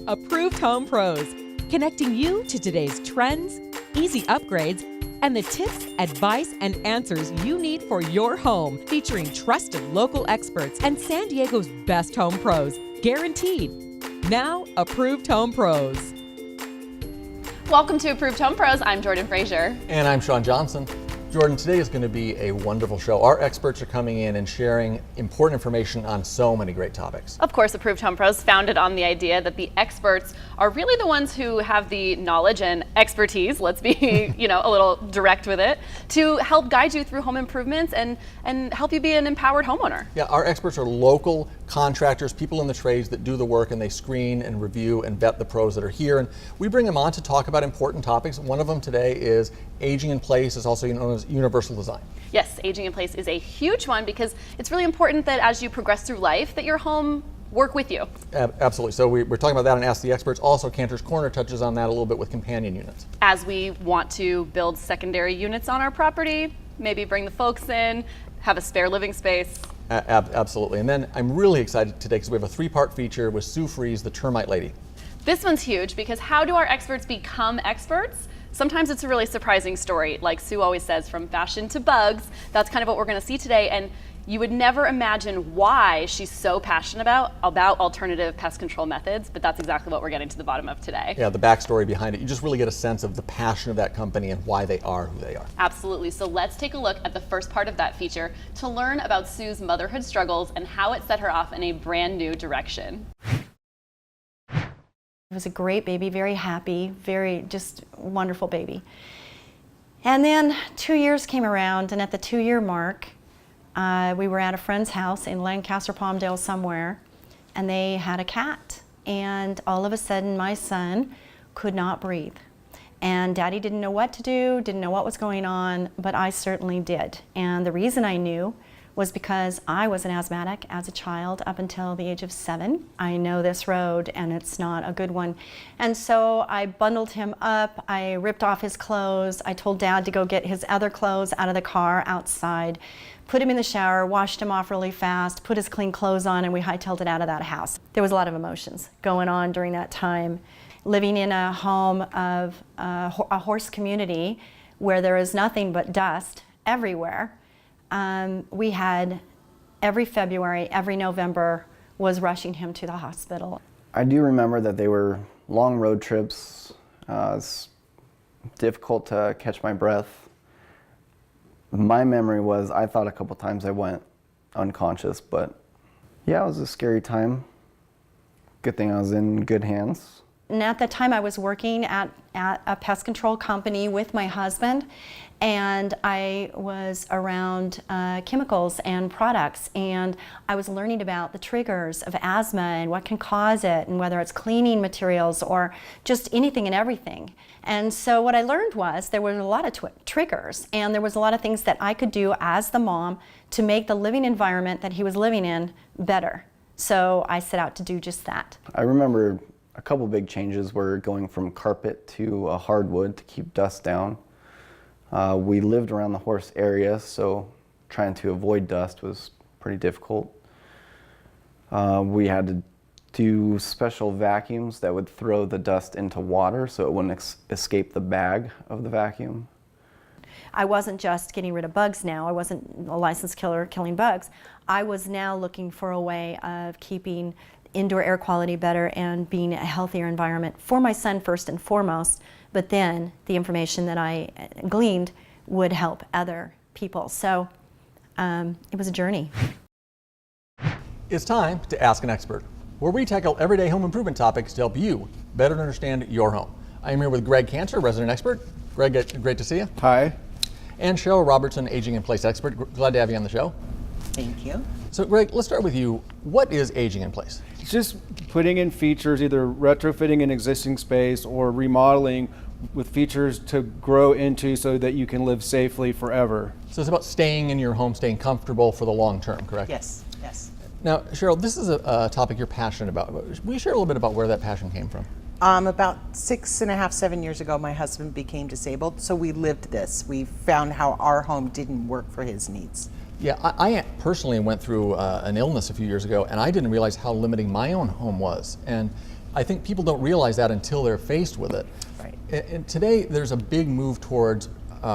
Approved Home Pros, connecting you to today's trends, easy upgrades, and the tips, advice, and answers you need for your home, featuring trusted local experts and San Diego's best home pros, guaranteed. Now, Approved Home Pros. Welcome to Approved Home Pros. I'm Jordan Frazier. And I'm Sean Johnson. Jordan, today is going to be a wonderful show. Our experts are coming in and sharing important information on so many great topics. Of course, Approved Home Pros founded on the idea that the experts are really the ones who have the knowledge and expertise, let's be a little direct with it, to help guide you through home improvements and help you be an empowered homeowner. Yeah, our experts are local contractors, people in the trades that do the work, and they screen and review and vet the pros that are here. And we bring them on to talk about important topics. One of them today is aging in place, is also known as universal design. Yes, aging in place is a huge one because it's really important that as you progress through life that your home work with you. Absolutely. So we're talking about that and Ask the Experts. Also, Cantor's Corner touches on that a little bit with companion units. As we want to build secondary units on our property, maybe bring the folks in, have a spare living space. Absolutely. And then I'm really excited today because we have a 3-part feature with Sue Fries, the termite lady. This one's huge because how do our experts become experts? Sometimes it's a really surprising story. Like Sue always says, from fashion to bugs. That's kind of what we're going to see today. And you would never imagine why she's so passionate about alternative pest control methods, but that's exactly what we're getting to the bottom of today. Yeah, the backstory behind it. You just really get a sense of the passion of that company and why they are who they are. Absolutely. So let's take a look at the first part of that feature to learn about Sue's motherhood struggles and how it set her off in a brand new direction. It was a great baby, very happy, very just wonderful baby. And then 2 years came around, and at the 2-year mark, we were at a friend's house in Lancaster, Palmdale somewhere, and they had a cat. And all of a sudden, my son could not breathe. And Daddy didn't know what to do, didn't know what was going on, but I certainly did. And the reason I knew was because I was an asthmatic as a child up until the age of 7. I know this road and it's not a good one. And so I bundled him up, I ripped off his clothes, I told Dad to go get his other clothes out of the car outside, put him in the shower, washed him off really fast, put his clean clothes on, and we hightailed it out of that house. There was a lot of emotions going on during that time. Living in a home of a horse community where there is nothing but dust everywhere. We had every February, every November was rushing him to the hospital. I do remember that they were long road trips. It's difficult to catch my breath. My memory was I thought a couple times I went unconscious, but yeah, it was a scary time. Good thing I was in good hands. And at the time I was working at a pest control company with my husband, and I was around chemicals and products, and I was learning about the triggers of asthma and what can cause it, and whether it's cleaning materials or just anything and everything. And so what I learned was there were a lot of triggers, and there was a lot of things that I could do as the mom to make the living environment that he was living in better. So I set out to do just that. I remember a couple big changes were going from carpet to a hardwood to keep dust down. We lived around the horse area, so trying to avoid dust was pretty difficult. We had to do special vacuums that would throw the dust into water so it wouldn't escape the bag of the vacuum. I wasn't just getting rid of bugs now. I wasn't a licensed killer killing bugs. I was now looking for a way of keeping indoor air quality better and being a healthier environment for my son first and foremost, but then the information that I gleaned would help other people. So it was a journey. It's time to Ask an Expert, where we tackle everyday home improvement topics to help you better understand your home. I am here with Greg Cantor, resident expert. Greg, great to see you. Hi. And Cheryl Robertson, aging in place expert. Glad to have you on the show. Thank you. So Greg, let's start with you. What is aging in place? It's just putting in features, either retrofitting an existing space or remodeling with features to grow into so that you can live safely forever. So it's about staying in your home, staying comfortable for the long term, correct? Yes, yes. Now, Cheryl, this is a topic you're passionate about. Will you share a little bit about where that passion came from? About 6.5, 7 years ago, my husband became disabled, so we lived this. We found how our home didn't work for his needs. Yeah, I personally went through an illness a few years ago, and I didn't realize how limiting my own home was. And I think people don't realize that until they're faced with it. Right. And today, there's a big move towards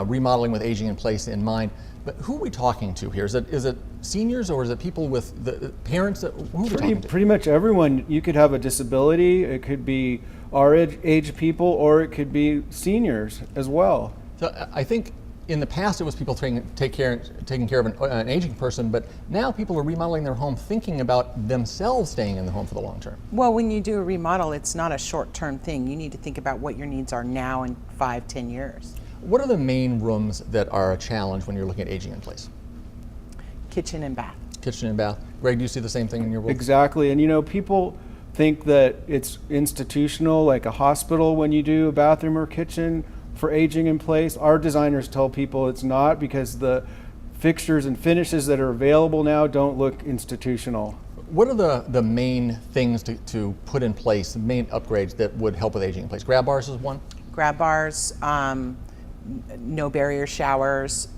remodeling with aging in place in mind. But who are we talking to here? Is it seniors, or is it people with the parents? Who are we talking to? Pretty much everyone. You could have a disability. It could be our age people, or it could be seniors as well. So I think in the past it was people taking care of an aging person, but now people are remodeling their home thinking about themselves staying in the home for the long term. Well, when you do a remodel, it's not a short-term thing. You need to think about what your needs are now and 5-10 years. What are the main rooms that are a challenge when you're looking at aging in place? Kitchen and bath. Kitchen and bath. Greg, do you see the same thing in your world? Exactly, and people think that it's institutional, like a hospital, when you do a bathroom or kitchen for aging in place. Our designers tell people it's not, because the fixtures and finishes that are available now don't look institutional. What are the main things to put in place, the main upgrades that would help with aging in place? Grab bars is one? Grab bars, no barrier showers,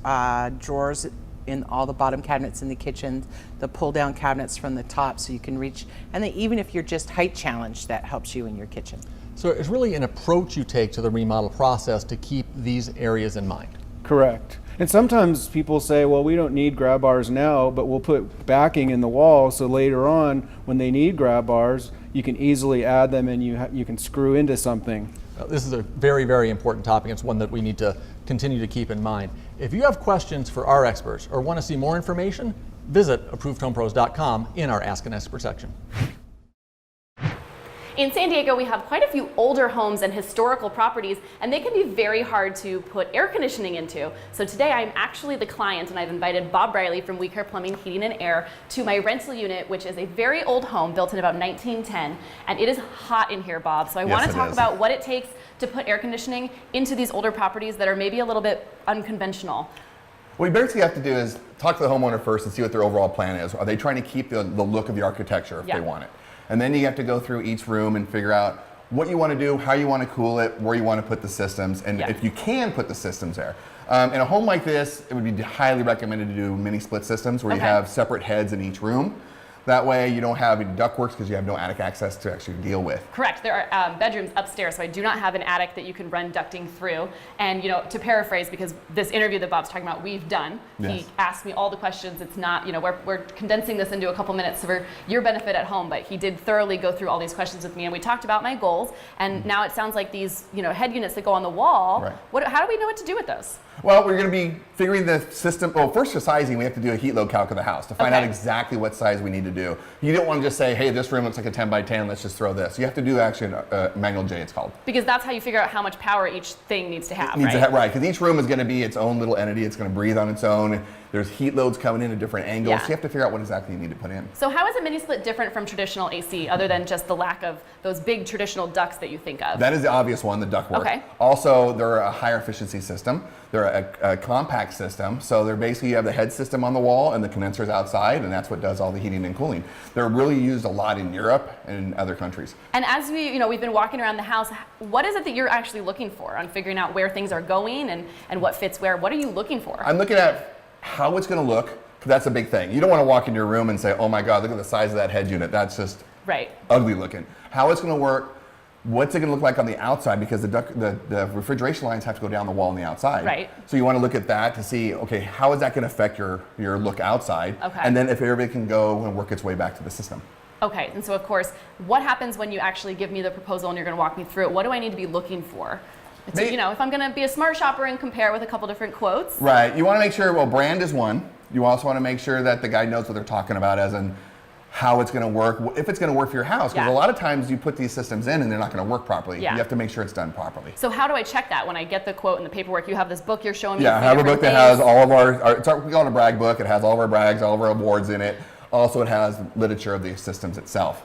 drawers in all the bottom cabinets in the kitchen, the pull down cabinets from the top so you can reach, and then even if you're just height challenged, that helps you in your kitchen. So it's really an approach you take to the remodel process to keep these areas in mind. Correct. And sometimes people say, well, we don't need grab bars now, but we'll put backing in the wall so later on when they need grab bars, you can easily add them and you can screw into something. This is a very, very important topic. It's one that we need to continue to keep in mind. If you have questions for our experts or want to see more information, visit ApprovedHomePros.com in our Ask an Expert section. In San Diego, we have quite a few older homes and historical properties, and they can be very hard to put air conditioning into. So today I'm actually the client, and I've invited Bob Riley from We Care Plumbing, Heating and Air to my rental unit, which is a very old home built in about 1910, and it is hot in here, Bob. So I want to talk about what it takes to put air conditioning into these older properties that are maybe a little bit unconventional. What you basically have to do is talk to the homeowner first and see what their overall plan is. Are they trying to keep the look of the architecture if they want it? And then you have to go through each room and figure out what you want to do, how you want to cool it, where you want to put the systems, and if you can put the systems there. In a home like this, it would be highly recommended to do mini split systems where you have separate heads in each room. That way you don't have any ductworks because you have no attic access to actually deal with. Correct. There are bedrooms upstairs, so I do not have an attic that you can run ducting through. And to paraphrase, because this interview that Bob's talking about, we've done. He asked me all the questions. It's not, we're condensing this into a couple minutes for your benefit at home, but he did thoroughly go through all these questions with me, and we talked about my goals. And now it sounds like these, head units that go on the wall. How do we know what to do with those? Well, we're going to be figuring the system. Well, first for sizing, we have to do a heat load calc of the house to find out exactly what size we need to do. You don't want to just say, hey, this room looks like a 10 by 10, let's just throw this. You have to do actually a manual J, it's called. Because that's how you figure out how much power each thing needs to have, right, because each room is going to be its own little entity. It's going to breathe on its own. There's heat loads coming in at different angles, so you have to figure out what exactly you need to put in. So how is a mini split different from traditional AC, other than just the lack of those big traditional ducts that you think of? That is the obvious one, the ductwork. Okay. Also, they're a higher efficiency system. They're a compact system, so they're basically, you have the head system on the wall and the condensers outside, and that's what does all the heating and cooling. They're really used a lot in Europe and in other countries. And as we've been walking around the house, what is it that you're actually looking for on figuring out where things are going and what fits where? What are you looking for? I'm looking at how it's going to look. That's a big thing. You don't want to walk into your room and say, oh my God, look at the size of that head unit. That's just ugly looking. How it's going to work, what's it going to look like on the outside, because the refrigeration lines have to go down the wall on the outside. Right. So you want to look at that to see, okay, how is that going to affect your look outside? Okay. And then if everything can go and work its way back to the system. Okay, and so of course, what happens when you actually give me the proposal and you're going to walk me through it? What do I need to be looking for? So, if I'm going to be a smart shopper and compare with a couple different quotes. Right. You want to make sure, brand is one. You also want to make sure that the guy knows what they're talking about, as in how it's going to work, if it's going to work for your house. Because a lot of times you put these systems in and they're not going to work properly. You have to make sure it's done properly. So how do I check that when I get the quote and the paperwork? You have this book you're showing me. Yeah, I have a book that has all of we call it a brag book. It has all of our brags, all of our awards in it. Also, it has literature of the systems itself.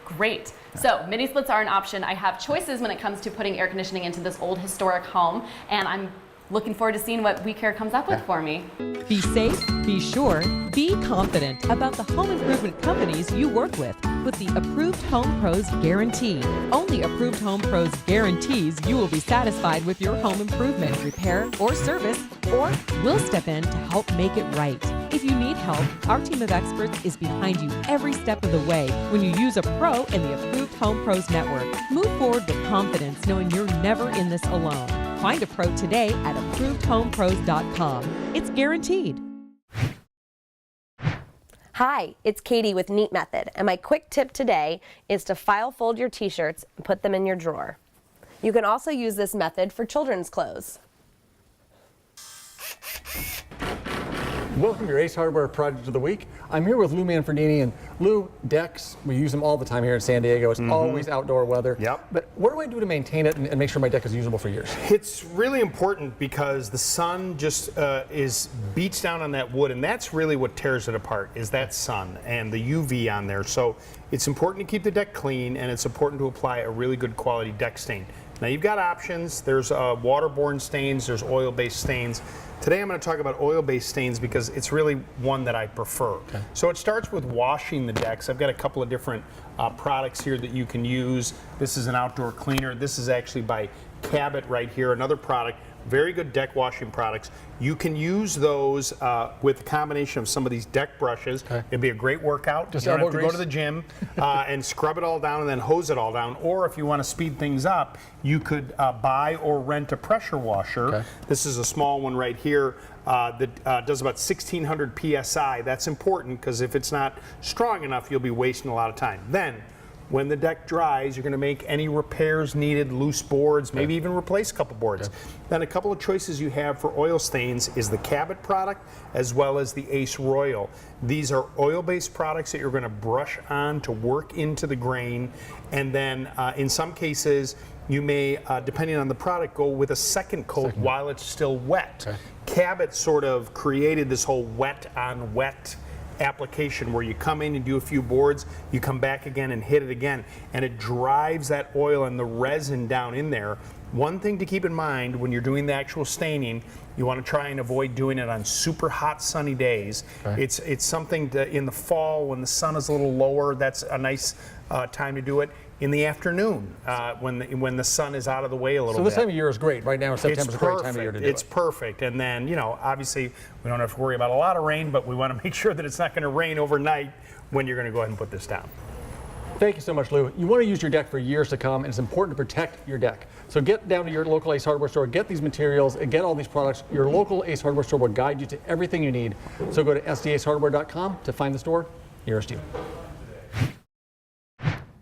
Great. So mini splits are an option. I have choices when it comes to putting air conditioning into this old historic home, and I'm looking forward to seeing what We Care comes up with for me. Be safe, be sure, be confident about the home improvement companies you work with the Approved Home Pros Guarantee. Only Approved Home Pros guarantees you will be satisfied with your home improvement, repair, or service, or we'll step in to help make it right. If you need help, our team of experts is behind you every step of the way when you use a pro in the Approved Home Pros network. Move forward with confidence knowing you're never in this alone. Find a pro today at ApprovedHomePros.com. It's guaranteed. Hi, it's Katie with Neat Method, and my quick tip today is to file fold your t-shirts and put them in your drawer. You can also use this method for children's clothes. Welcome to your Ace Hardware Project of the Week. I'm here with Lou Manfredini, and Lou, decks, we use them all the time here in San Diego. It's always outdoor weather. Yep. But what do I do to maintain it and make sure my deck is usable for years? It's really important because the sun just beats down on that wood, and that's really what tears it apart, is that sun and the UV on there. So it's important to keep the deck clean, and it's important to apply a really good quality deck stain. Now you've got options. There's waterborne stains, there's oil-based stains. Today I'm going to talk about oil-based stains because it's really one that I prefer. Okay. So it starts with washing the decks. I've got a couple of different products here that you can use. This is an outdoor cleaner. This is actually by Cabot right here, another product. Very good deck washing products. You can use those with a combination of some of these deck brushes. Okay. It'd be a great workout. Just you don't have to grease. go to the gym and scrub it all down and then hose it all down. Or if you want to speed things up, you could buy or rent a pressure washer. Okay. This is a small one right here that does about 1,600 PSI. That's important because if it's not strong enough, you'll be wasting a lot of time. Then, when the deck dries, you're going to make any repairs needed, loose boards, maybe even replace a couple boards. Okay. Then a couple of choices you have for oil stains is the Cabot product as well as the Ace Royal. These are oil-based products that you're going to brush on to work into the grain, and then in some cases you may, depending on the product, go with a second coat while it's still wet. Okay. Cabot sort of created this whole wet on wet application where you come in and do a few boards, you come back again and hit it again, and it drives that oil and the resin down in there. One thing to keep in mind when you're doing the actual staining, you want to try and avoid doing it on super hot sunny days. Okay. It's something to, in the fall when the sun is a little lower, that's a nice time to do it. In the afternoon, when the sun is out of the way a little bit. So this time of year is great. Right now, September is a great time of year to do it. It's perfect. And then, you know, obviously we don't have to worry about a lot of rain, but we want to make sure that it's not going to rain overnight when you're going to go ahead and put this down. Thank you so much, Lou. You want to use your deck for years to come, and it's important to protect your deck. So get down to your local Ace Hardware store, get these materials, and get all these products. Your local Ace Hardware store will guide you to everything you need. So go to sdacehardware.com to find the store nearest you.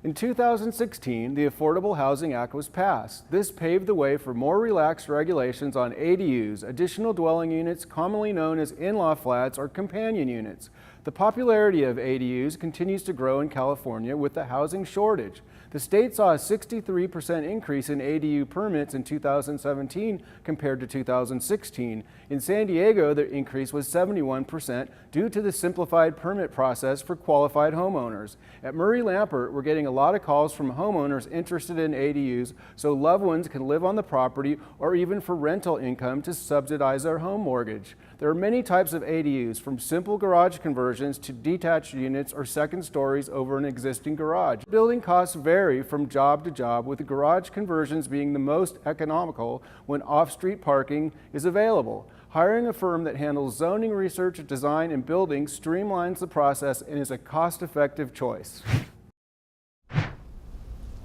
In 2016, the Affordable Housing Act was passed. This paved the way for more relaxed regulations on ADUs, additional dwelling units, commonly known as in-law flats or companion units. The popularity of ADUs continues to grow in California with the housing shortage. The state saw a 63% increase in ADU permits in 2017 compared to 2016. In San Diego, the increase was 71% due to the simplified permit process for qualified homeowners. At Murray Lampert, we're getting a lot of calls from homeowners interested in ADUs so loved ones can live on the property or even for rental income to subsidize their home mortgage. There are many types of ADUs, from simple garage conversions to detached units or second stories over an existing garage. Building costs vary from job to job, with garage conversions being the most economical when off-street parking is available. Hiring a firm that handles zoning research, design, and building streamlines the process and is a cost-effective choice.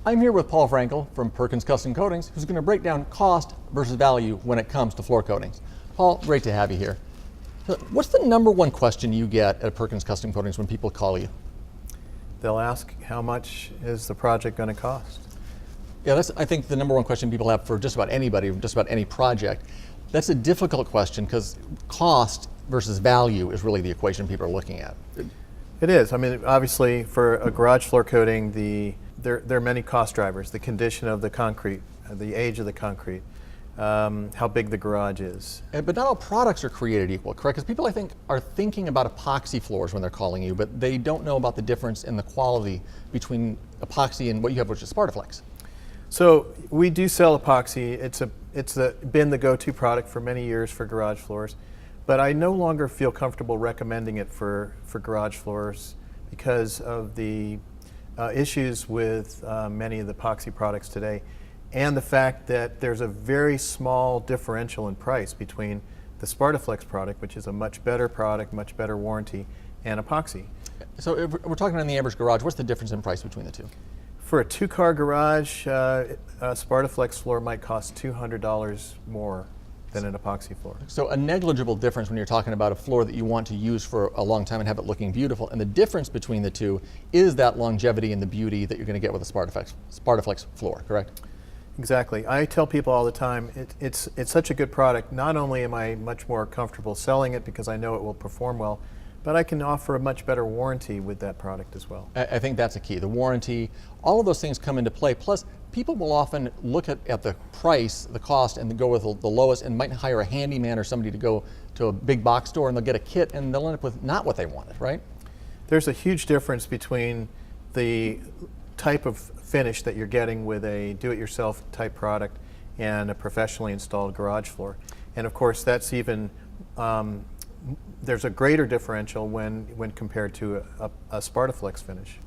I'm here with Paul Frankel from Perkins Custom Coatings, who's going to break down cost versus value when it comes to floor coatings. Paul, great to have you here. What's the number one question you get at Perkins Custom Coatings when people call you? They'll ask, how much is the project going to cost? Yeah, that's, I think, the number one question people have for just about anybody, just about any project. That's a difficult question because cost versus value is really the equation people are looking at. It is. I mean, obviously, for a garage floor coating, there are many cost drivers. The condition of the concrete, the age of the concrete, how big the garage is. But not all products are created equal, correct? Because people, I think, are thinking about epoxy floors when they're calling you, but they don't know about the difference in the quality between epoxy and what you have, which is Spartaflex. So we do sell epoxy. It's been the go-to product for many years for garage floors, but I no longer feel comfortable recommending it for garage floors because of the issues with many of the epoxy products today, and the fact that there's a very small differential in price between the SpartaFlex product, which is a much better product, much better warranty, and epoxy. So if we're talking on the average garage, what's the difference in price between the two? For a 2-car garage, a SpartaFlex floor might cost $200 more than an epoxy floor. So a negligible difference when you're talking about a floor that you want to use for a long time and have it looking beautiful. And the difference between the two is that longevity and the beauty that you're going to get with a SpartaFlex floor, correct? Exactly. I tell people all the time, it's such a good product. Not only am I much more comfortable selling it because I know it will perform well, but I can offer a much better warranty with that product as well. I think that's a key. The warranty, all of those things come into play. Plus, people will often look at the price, the cost, and go with the lowest, and might hire a handyman or somebody to go to a big box store, and they'll get a kit, and they'll end up with not what they wanted, right? There's a huge difference between the type of finish that you're getting with a do-it-yourself type product and a professionally installed garage floor. And of course, that's even there's a greater differential when compared to a SpartaFlex finish.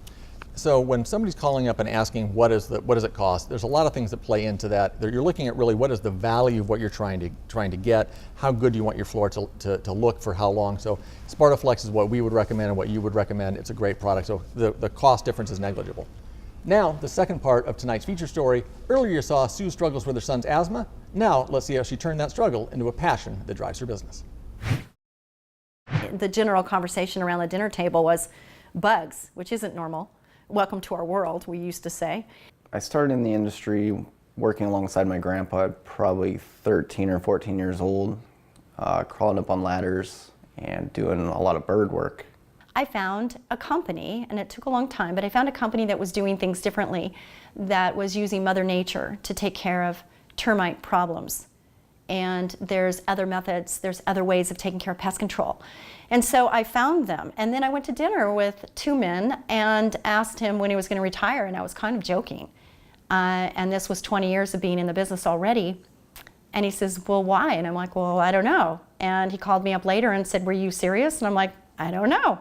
So when somebody's calling up and asking what does it cost, there's a lot of things that play into that. You're looking at really what is the value of what you're trying to get, how good do you want your floor to look for how long. So SpartaFlex is what we would recommend and what you would recommend. It's a great product, so the cost difference is negligible. Now, the second part of tonight's feature story. Earlier you saw Sue struggles with her son's asthma. Now let's see how she turned that struggle into a passion that drives her business. The general conversation around the dinner table was bugs, which isn't normal. Welcome to our world, we used to say. I started in the industry working alongside my grandpa at probably 13 or 14 years old, crawling up on ladders and doing a lot of bird work. I found a company, and it took a long time, but I found a company that was doing things differently, that was using Mother Nature to take care of termite problems. And there's other methods, there's other ways of taking care of pest control. And so I found them. And then I went to dinner with 2 men and asked him when he was going to retire, and I was kind of joking. And this was 20 years of being in the business already. And he says, well, why? And I'm like, well, I don't know. And he called me up later and said, were you serious? And I'm like, I don't know.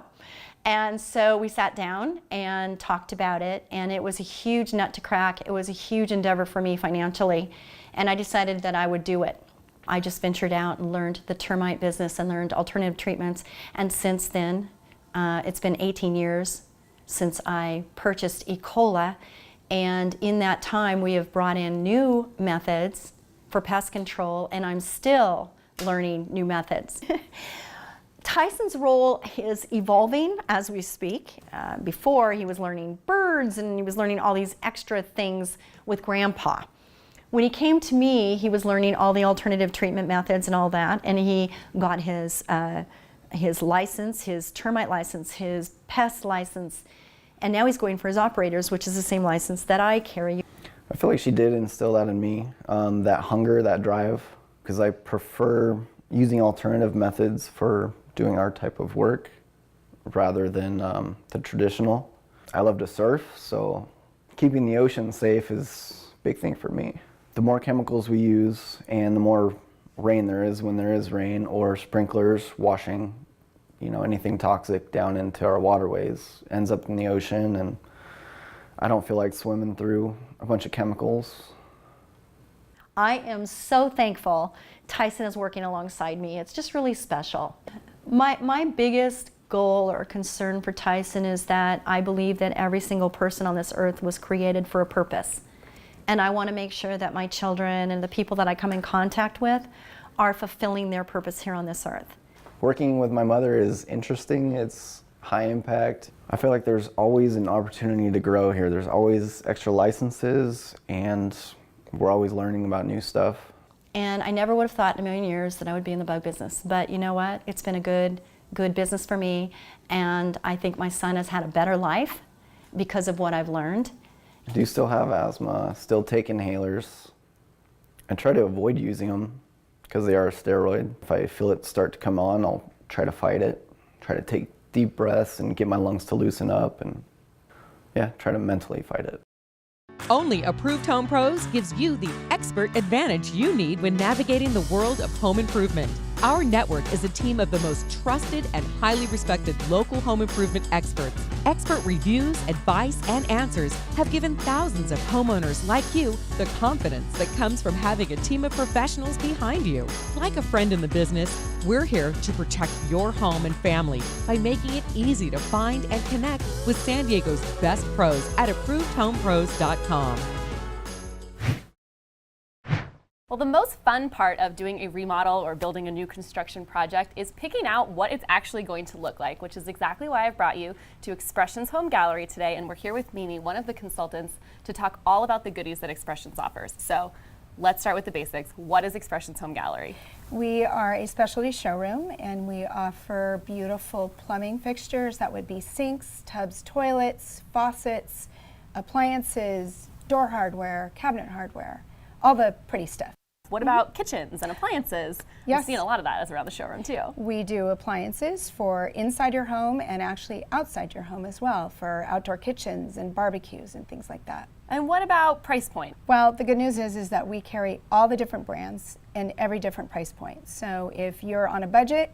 And so we sat down and talked about it, and it was a huge nut to crack. It was a huge endeavor for me financially, and I decided that I would do it. I just ventured out and learned the termite business and learned alternative treatments, and since then, it's been 18 years since I purchased Ecola, and in that time we have brought in new methods for pest control, and I'm still learning new methods. Tyson's role is evolving as we speak. Before, he was learning birds and he was learning all these extra things with Grandpa. When he came to me, he was learning all the alternative treatment methods and all that, and he got his license, his termite license, his pest license, and now he's going for his operators, which is the same license that I carry. I feel like she did instill that in me, that hunger, that drive, because I prefer using alternative methods for doing our type of work rather than the traditional. I love to surf, so keeping the ocean safe is a big thing for me. The more chemicals we use and the more rain there is when there is rain, or sprinklers washing, anything toxic down into our waterways ends up in the ocean, and I don't feel like swimming through a bunch of chemicals. I am so thankful Tyson is working alongside me. It's just really special. My biggest goal or concern for Tyson is that I believe that every single person on this earth was created for a purpose. And I want to make sure that my children and the people that I come in contact with are fulfilling their purpose here on this earth. Working with my mother is interesting. It's high impact. I feel like there's always an opportunity to grow here. There's always extra licenses, and we're always learning about new stuff. And I never would have thought in a million years that I would be in the bug business. But you know what? It's been a good business for me, and I think my son has had a better life because of what I've learned. I do still have asthma, still take inhalers. I try to avoid using them because they are a steroid. If I feel it start to come on, I'll try to fight it, try to take deep breaths and get my lungs to loosen up, and try to mentally fight it. Only Approved Home Pros gives you the expert advantage you need when navigating the world of home improvement. Our network is a team of the most trusted and highly respected local home improvement experts. Expert reviews, advice, and answers have given thousands of homeowners like you the confidence that comes from having a team of professionals behind you. Like a friend in the business, we're here to protect your home and family by making it easy to find and connect with San Diego's best pros at ApprovedHomePros.com. Well, the most fun part of doing a remodel or building a new construction project is picking out what it's actually going to look like, which is exactly why I've brought you to Expressions Home Gallery today, and we're here with Mimi, one of the consultants, to talk all about the goodies that Expressions offers. So let's start with the basics. What is Expressions Home Gallery? We are a specialty showroom, and we offer beautiful plumbing fixtures. That would be sinks, tubs, toilets, faucets, appliances, door hardware, cabinet hardware, all the pretty stuff. What about kitchens and appliances? Yes. We've seen a lot of that around the showroom too. We do appliances for inside your home and actually outside your home as well, for outdoor kitchens and barbecues and things like that. And what about price point? Well, the good news is that we carry all the different brands and every different price point. So if you're on a budget,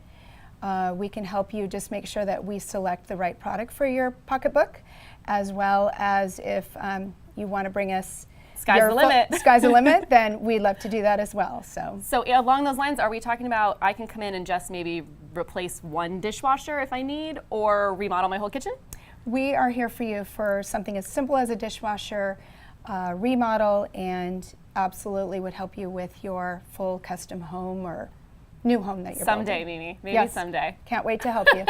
we can help you just make sure that we select the right product for your pocketbook, as well as if you want to bring us Sky's the limit. Sky's the limit, then we'd love to do that as well. So along those lines, are we talking about I can come in and just maybe replace one dishwasher if I need, or remodel my whole kitchen? We are here for you for something as simple as a dishwasher, remodel, and absolutely would help you with your full custom home or new home that you're someday, building. Mimi. Yes. Someday. Can't wait to help you.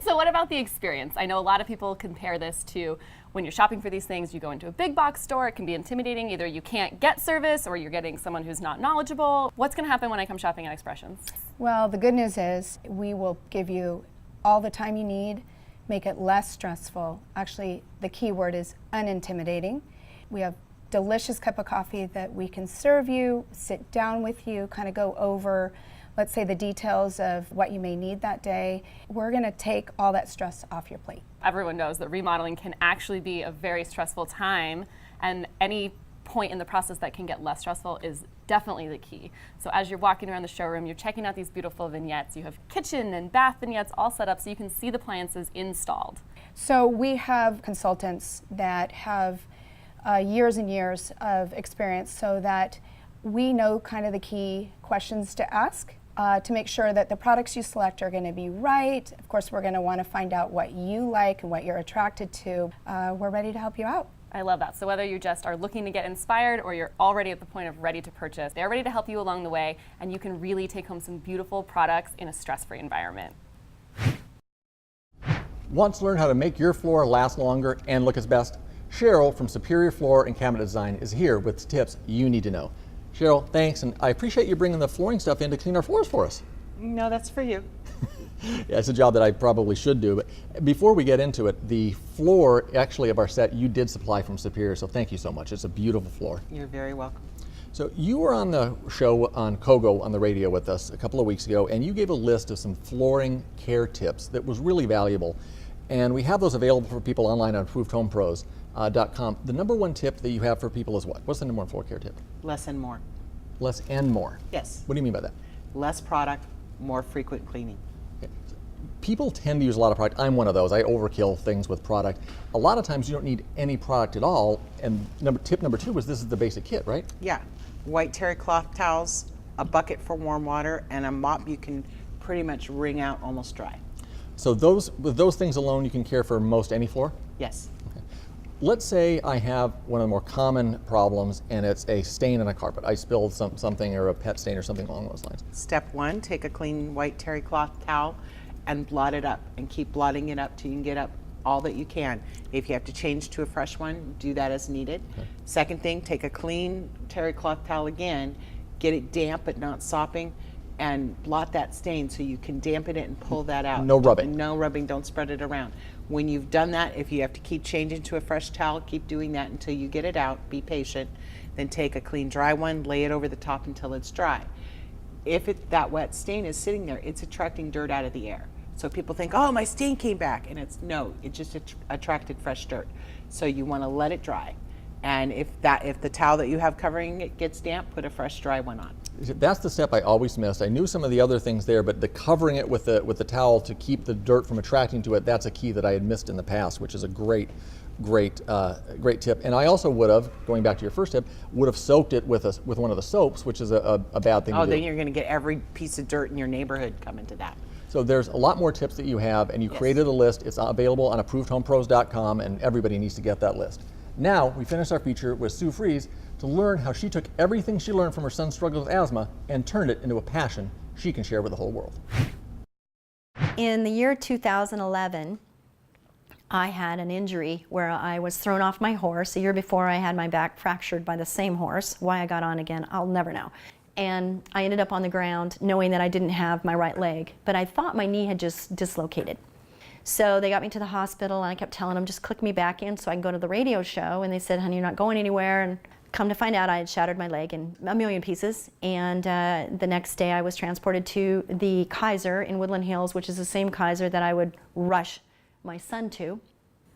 So what about the experience? I know a lot of people compare this to when you're shopping for these things, you go into a big box store, it can be intimidating. Either you can't get service or you're getting someone who's not knowledgeable. What's going to happen when I come shopping at Expressions? Well, the good news is we will give you all the time you need, make it less stressful. Actually, the key word is unintimidating. We have delicious cup of coffee that we can serve you, sit down with you, kind of go over, let's say, the details of what you may need that day. We're going to take all that stress off your plate. Everyone knows that remodeling can actually be a very stressful time, and any point in the process that can get less stressful is definitely the key. So as you're walking around the showroom, you're checking out these beautiful vignettes. You have kitchen and bath vignettes all set up so you can see the appliances installed. So we have consultants that have years and years of experience, so that we know kind of the key questions to ask to make sure that the products you select are going to be right. Of course, we're going to want to find out what you like and what you're attracted to. We're ready to help you out. I love that. So whether you just are looking to get inspired or you're already at the point of ready to purchase, they're ready to help you along the way, and you can really take home some beautiful products in a stress-free environment. Want to learn how to make your floor last longer and look its best? Cheryl from Superior Floor and Cabinet Design is here with tips you need to know. Cheryl, thanks, and I appreciate you bringing the flooring stuff in to clean our floors for us. No, that's for you. Yeah, it's a job that I probably should do, but before we get into it, the floor actually of our set you did supply from Superior, so thank you so much. It's a beautiful floor. You're very welcome. So you were on the show on Kogo on the radio with us a couple of weeks ago, and you gave a list of some flooring care tips that was really valuable, and we have those available for people online on ApprovedHomePros.com. The number one tip that you have for people is what? What's the number one floor care tip? Less and more. Less and more. Yes. What do you mean by that? Less product, more frequent cleaning. People tend to use a lot of product. I'm one of those. I overkill things with product. A lot of times you don't need any product at all. And tip number two was this is the basic kit, right? Yeah. White terry cloth towels, a bucket for warm water, and a mop you can pretty much wring out almost dry. So with those things alone, you can care for most any floor? Yes. Okay. Let's say I have one of the more common problems, and it's a stain on a carpet. I spilled something, or a pet stain, or something along those lines. Step one, take a clean white terry cloth towel and blot it up, and keep blotting it up till you can get up all that you can. If you have to change to a fresh one, do that as needed. Okay. Second thing, take a clean terry cloth towel again, get it damp but not sopping, and blot that stain so you can dampen it and pull that out. No rubbing. No rubbing, don't spread it around. When you've done that, if you have to keep changing to a fresh towel, keep doing that until you get it out, be patient. Then take a clean dry one, lay it over the top until it's dry. If that wet stain is sitting there, it's attracting dirt out of the air. So people think, oh, my stain came back, and it just attracted fresh dirt. So you want to let it dry. And if the towel that you have covering it gets damp, put a fresh dry one on. That's the step I always missed. I knew some of the other things there, but the covering it with the towel to keep the dirt from attracting to it, that's a key that I had missed in the past, which is a great tip. And I also would have, going back to your first tip, would have soaked it with one of the soaps, which is a bad thing to do. Then you're going to get every piece of dirt in your neighborhood coming to that. So there's a lot more tips that you have, and you created a list. It's available on ApprovedHomePros.com, and everybody needs to get that list. Now, we finished our feature with Sue Fries to learn how she took everything she learned from her son's struggle with asthma and turned it into a passion she can share with the whole world. In the year 2011, I had an injury where I was thrown off my horse. A year before, I had my back fractured by the same horse. Why I got on again, I'll never know. And I ended up on the ground knowing that I didn't have my right leg, but I thought my knee had just dislocated. So they got me to the hospital, and I kept telling them, just click me back in so I can go to the radio show. And they said, honey, you're not going anywhere. And come to find out, I had shattered my leg in a million pieces. And the next day I was transported to the Kaiser in Woodland Hills, which is the same Kaiser that I would rush my son to.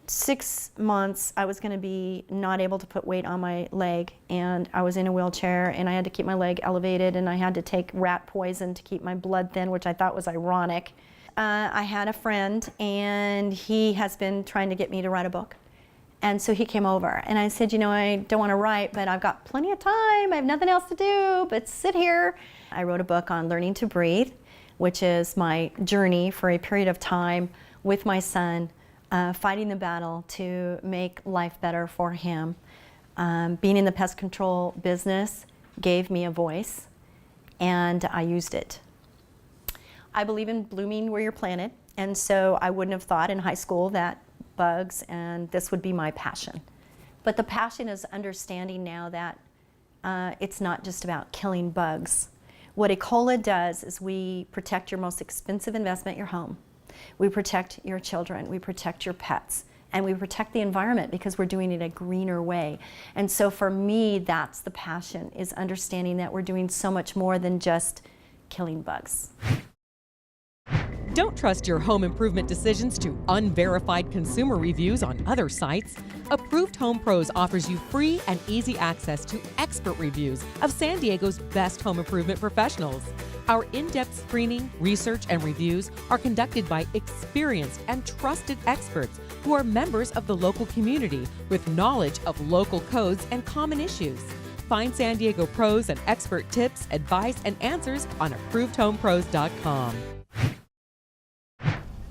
6 months I was going to be not able to put weight on my leg, and I was in a wheelchair, and I had to keep my leg elevated, and I had to take rat poison to keep my blood thin, which I thought was ironic. I had a friend, and he has been trying to get me to write a book. And so he came over, and I said, you know, I don't want to write, but I've got plenty of time. I have nothing else to do but sit here. I wrote a book on learning to breathe, which is my journey for a period of time with my son, fighting the battle to make life better for him. Being in the pest control business gave me a voice, and I used it. I believe in blooming where you're planted, and so I wouldn't have thought in high school that bugs and this would be my passion. But the passion is understanding now that it's not just about killing bugs. What Ecola does is we protect your most expensive investment, your home. We protect your children, we protect your pets, and we protect the environment because we're doing it a greener way. And so for me, that's the passion, is understanding that we're doing so much more than just killing bugs. Don't trust your home improvement decisions to unverified consumer reviews on other sites. Approved Home Pros offers you free and easy access to expert reviews of San Diego's best home improvement professionals. Our in-depth screening, research, and reviews are conducted by experienced and trusted experts who are members of the local community with knowledge of local codes and common issues. Find San Diego pros and expert tips, advice, and answers on ApprovedHomePros.com.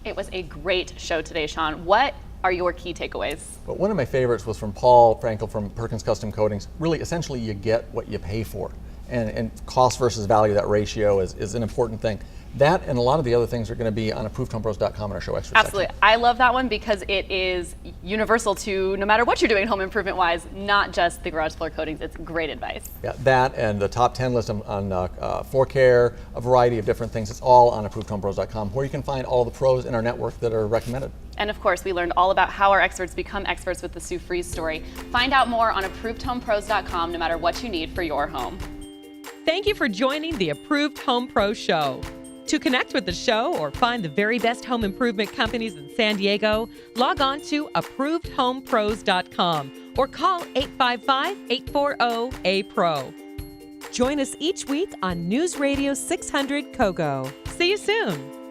It was a great show today, Sean. What are your key takeaways? Well, one of my favorites was from Paul Frankel from Perkins Custom Coatings. Really, essentially, you get what you pay for. And cost versus value, that ratio is an important thing. That and a lot of the other things are going to be on ApprovedHomePros.com in our show extra Absolutely. section. I love that one because it is universal to no matter what you're doing home improvement wise, not just the garage floor coatings. It's great advice. Yeah, that and the top 10 list on floor care, a variety of different things. It's all on ApprovedHomePros.com, where you can find all the pros in our network that are recommended. And of course, we learned all about how our experts become experts with the Sue Fries story. Find out more on ApprovedHomePros.com no matter what you need for your home. Thank you for joining the Approved Home Pro Show. To connect with the show or find the very best home improvement companies in San Diego, log on to ApprovedHomePros.com or call 855-840-A-PRO. Join us each week on News Radio 600 KOGO. See you soon.